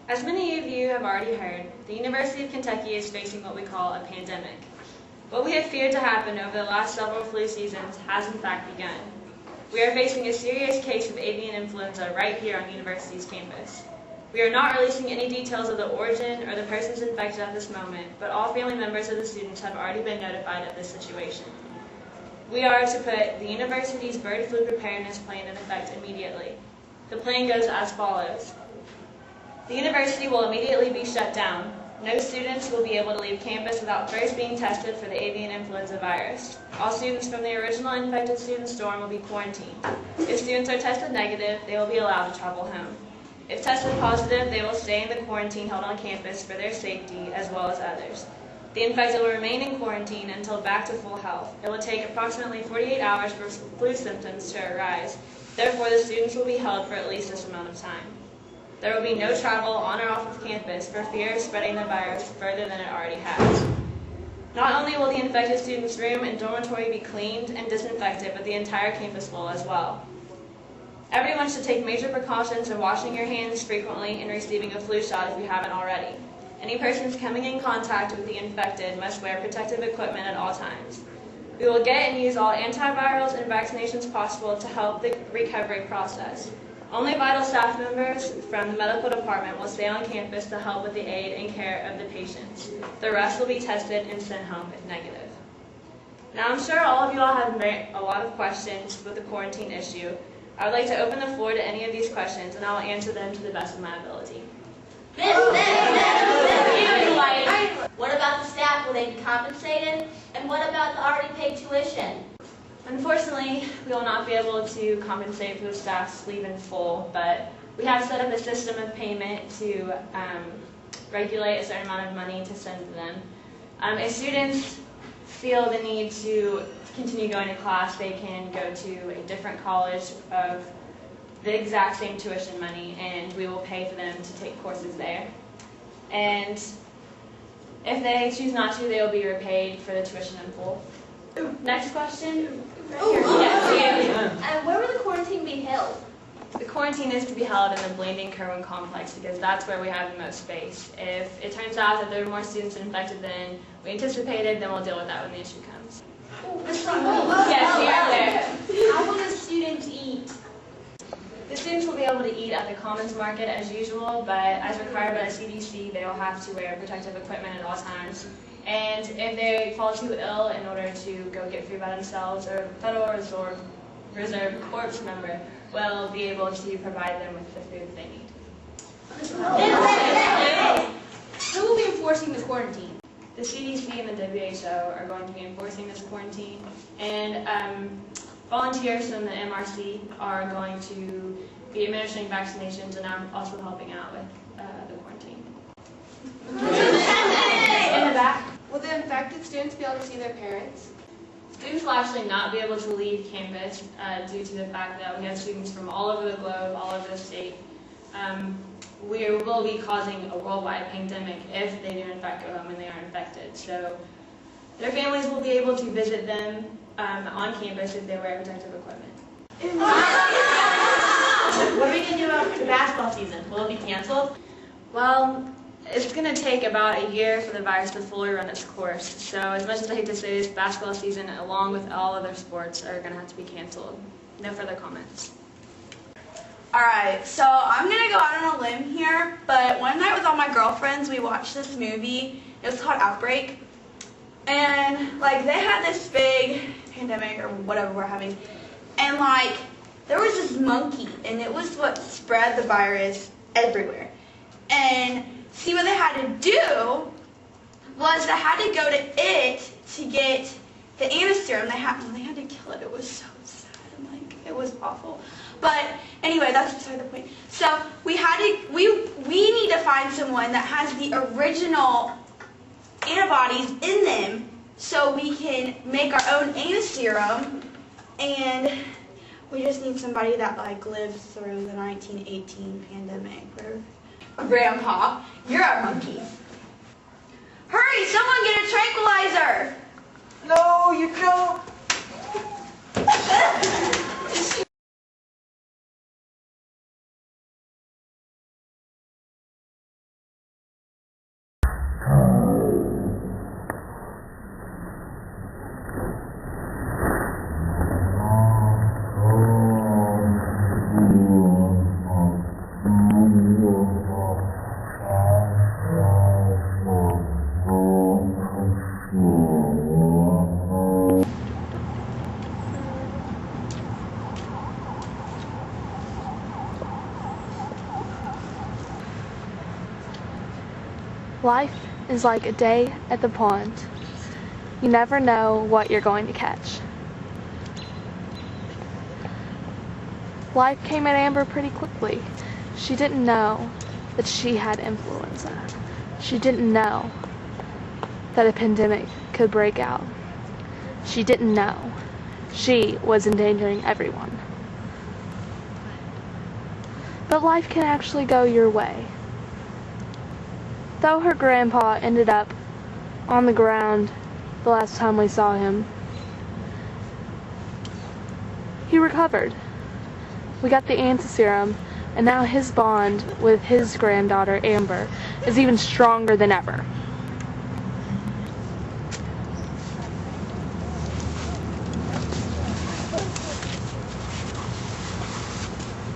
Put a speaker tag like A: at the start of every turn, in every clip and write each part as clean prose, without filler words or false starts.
A: As many of you have already heard, the University of Kentucky is facing what we call a pandemic. What we have feared to happen over the last several flu seasons has in fact begun. We are facing a serious case of avian influenza right here on the university's campus. We are not releasing any details of the origin or the persons infected at this moment, but all family members of the students have already been notified of this situation. We are to put the university's bird flu preparedness plan in effect immediately. The plan goes as follows. The university will immediately be shut down. No students will be able to leave campus without first being tested for the avian influenza virus. All students from the original infected students' dorm will be quarantined. If students are tested negative, they will be allowed to travel home. If tested positive, they will stay in the quarantine held on campus for their safety as well as others. The infected will remain in quarantine until back to full health. It will take approximately 48 hours for flu symptoms to arise. Therefore, the students will be held for at least this amount of time. There will be no travel on or off of campus for fear of spreading the virus further than it already has. Not only will the infected students' room and dormitory be cleaned and disinfected, but the entire campus will as well. Everyone should take major precautions in washing your hands frequently and receiving a flu shot if you haven't already. Any persons coming in contact with the infected must wear protective equipment at all times. We will get and use all antivirals and vaccinations possible to help the recovery process. Only vital staff members from the medical department will stay on campus to help with the aid and care of the patients. The rest will be tested and sent home if negative. Now, I'm sure all of you all have a lot of questions with the quarantine issue. I would like to open the floor to any of these questions, and I will answer them to the best of my ability.
B: What about the staff? Will they be compensated? And what about the already paid tuition?
A: Unfortunately, we will not be able to compensate for the staff's leave in full, but we have set up a system of payment to regulate a certain amount of money to send to them. If students feel the need to continue going to class, they can go to a different college of the exact same tuition money, and we will pay for them to take courses there. And if they choose not to, they will be repaid for the tuition in full. Next question.
B: And where will the quarantine be held?
A: The quarantine is to be held in the Blanding-Kerwin complex because that's where we have the most space. If it turns out that there are more students infected than we anticipated, then we'll deal with that when the issue comes. Yes, we are there.
B: How will the students eat?
A: The students will be able to eat at the Commons Market as usual, but as required by the CDC, they will have to wear protective equipment at all times. And if they fall too ill in order to go get food by themselves, or a Federal Reserve Corps member will be able to provide them with the food they need.
B: Who will be enforcing the quarantine?
A: The CDC and the WHO are going to be enforcing this quarantine, and volunteers from the MRC are going to be administering vaccinations, and I'm also helping out with the quarantine. In the back.
C: Will the infected students be able to see their parents?
A: Students will actually not be able to leave campus due to the fact that we have students from all over the globe, all over the state. We will be causing a worldwide pandemic if they do in fact go home and they are infected. So their families will be able to visit them on campus if they wear protective equipment.
B: What are we going to do about the basketball season? Will it be canceled?
A: Well, it's going to take about a year for the virus to fully run its course. So as much as I hate to say this, basketball season, along with all other sports, are going to have to be canceled. No further comments.
D: Alright, so I'm going to go out on a limb here, but one night with all my girlfriends, we watched this movie. It was called Outbreak. And, like, they had this big pandemic or whatever we're having. And, like, there was this monkey, and it was what spread the virus everywhere. And see, what they had to do was they had to go to it to get the antiserum. They had to kill it. It was so sad. Like, it was awful. But anyway, that's beside the point. So we need to find someone that has the original antibodies in them so we can make our own antiserum, and we just need somebody that like lived through the 1918 pandemic. Grandpa, you're a monkey. Hurry, someone get a tranquilizer!
C: No, you don't.
E: Life is like a day at the pond. You never know what you're going to catch. Life came at Amber pretty quickly. She didn't know that she had influenza. She didn't know that a pandemic could break out. She didn't know she was endangering everyone. But life can actually go your way. Though her grandpa ended up on the ground the last time we saw him, he recovered. We got the anti-serum, and now his bond with his granddaughter, Amber, is even stronger than ever.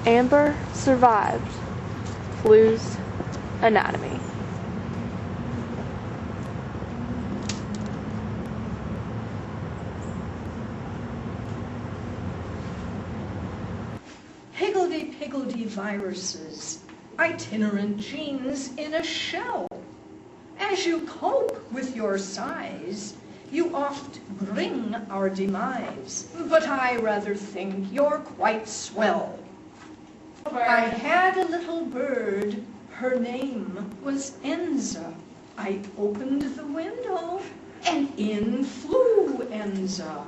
E: Amber survived flu's anatomy.
F: Higgledy-piggledy viruses, itinerant genes in a shell. As you cope with your size, you oft bring our demise. But I rather think you're quite swell. I had a little bird, her name was Enza. I opened the window, and in flew Enza.